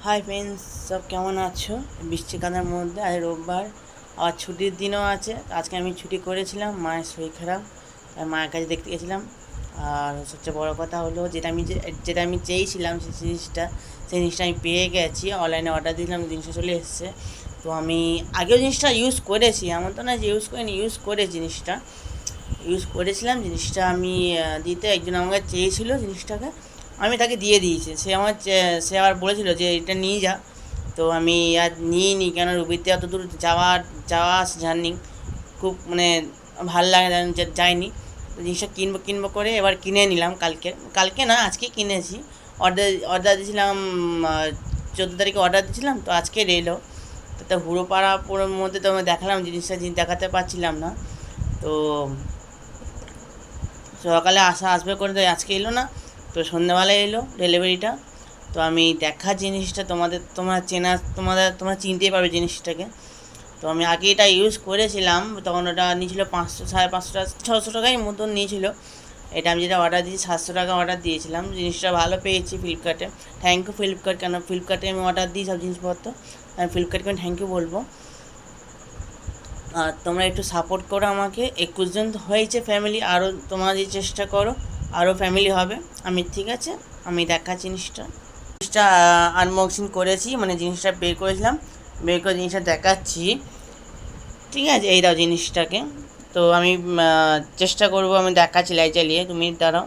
Hi friends, সব কেমন আছো? বৃষ্টিকালের মধ্যে আজ রোববার, আবার ছুটির দিনও আছে। আজকে আমি ছুটি করেছিলাম, মায়ের শরীর খারাপ, তাই মায়ের কাছে দেখতে গেছিলাম। আর সবচেয়ে বড় কথা হলো যেটা আমি চেয়েছিলাম সেই জিনিসটা আমি পেয়ে গেছি। অনলাইনে অর্ডার দিলাম, জিনিসটা চলে এসেছে। তো আমি আগেও জিনিসটা ইউজ করেছি, এমন তো না যে ইউজ করিনি, ইউজ করেছিলাম জিনিসটা আমি দিতে। একজন আমাকে চেয়েছিল জিনিসটাকে, আমি তাকে দিয়ে দিয়েছি। সে আবার বলেছিল যে এটা নিয়ে যা। তো আমি আর নিইনি, কেন রুবিতে অত দূর যাওয়া জার্নি খুব ভাল লাগে না, যাইনি। তো জিনিসটা কিনবো করে এবার কিনে নিলাম। কালকে না, আজকে কিনেছি। অর্ডার দিয়েছিলাম 14 তারিখে অর্ডার দিয়েছিলাম, তো আজকে এলো। তো হুড়োপাড়ার মধ্যে তো আমি দেখালাম জিনিসটা, দেখাতে পারছিলাম না। তো সকালে আসবে করে, তো আজকে এলো না। তো সন্ধ্যাবেলায় এলো ডেলিভারিটা। তো আমি দেখা জিনিসটা তোমরা চিনতেই পারবে জিনিসটাকে। তো আমি আগে এটা ইউজ করেছিলাম, তখন ওটা নিয়েছিল 500, 550 টাকা, 600 টাকাই মতন নিয়েছিল। এটা আমি যেটা অর্ডার দিয়েছি 700 টাকা অর্ডার দিয়েছিলাম। জিনিসটা ভালো পেয়েছি ফ্লিপকার্টে। থ্যাংক ইউ ফ্লিপকার্ট, কেন ফ্লিপকার্টে আমি অর্ডার দিই সব জিনিসপত্র। আমি ফ্লিপকার্টকে আমি থ্যাংক ইউ বলবো। আর তোমরা একটু সাপোর্ট করো আমাকে। 21 জন হয়েছে ফ্যামিলি, আরও তোমরা যদি চেষ্টা করো আরও ফ্যামিলি হবে। ঠিক আছে, আমি জিনিসটা আনবক্সিং করেছি, জিনিসটা বের করে জিনিসটা দেখাচ্ছি। ঠিক আছে, এই দাও জিনিসটাকে। তো আমি চেষ্টা করব, আমি দেখাচ্ছি লাইট চালিয়ে, তুমি দাঁড়াও।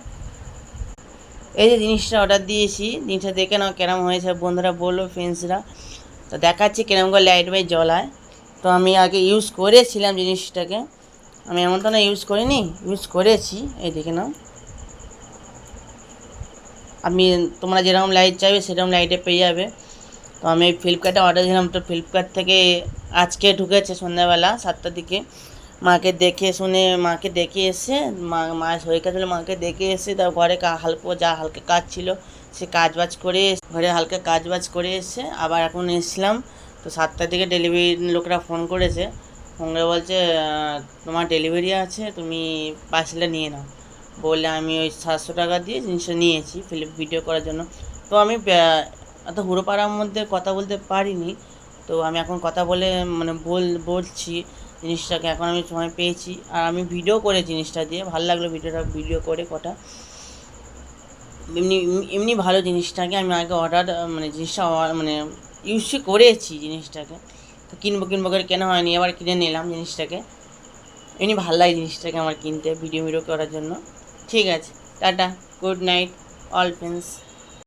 এই যে জিনিসটা অর্ডার দিয়েছি, জিনিসটা দেখে নাও কেরম হয়েছে, বন্ধুরা বললো, ফ্রেন্ডসরা। তো দেখাচ্ছি কেরম করে লাইট বাই জ্বলায়। তো আমি আগে ইউজ করেছিলাম জিনিসটাকে, আমি এমন তো না ইউজ করিনি, ইউজ করেছি। এই দেখে নাও, তোমরা যেরকম লাইট চাইবে সেরকম লাইটে পেয়ে যাবে। তো আমি ফ্লিপকার্টে অর্ডার দিলাম, তো ফ্লিপকার্ট থেকে আজকে ঢুকেছে সন্ধ্যাবেলা 7টার দিকে। মাকে দেখে এসে, মায়ের শরীর খারাপ ছিল, মাকে দেখে এসে তার ঘরে হালকা কাজ ছিল, সে ঘরে হালকা কাজবাজ করে এসে আবার এখন এসেছিলাম। তো 7টার দিকে ডেলিভারি লোকরা ফোন করেছে, বলছে তোমার ডেলিভারি আছে, তুমি পার্সেলটা নিয়ে নাও। বললে আমি ওই 700 টাকা দিয়ে জিনিসটা নিয়েছি ভিডিও করার জন্য। তো আমি এত হুড়োপাড়ার মধ্যে কথা বলতে পারিনি। তো আমি এখন কথা বলে বলছি জিনিসটাকে, এখন আমি সময় পেয়েছি। আর আমি ভিডিও করে জিনিসটা দিয়ে ভালো লাগলো, ভিডিও করে কটা এমনি ভালো জিনিসটাকে আমি আগে জিনিসটা ইউজ করেছি জিনিসটাকে। তো কিনবো করে কেনা হয়নি, আবার কিনে নিলাম জিনিসটাকে। এমনি ভালো লাগে জিনিসটাকে আমার কিনতে, ভিডিও করার জন্য। ঠিক আছে, tata, good night all friends.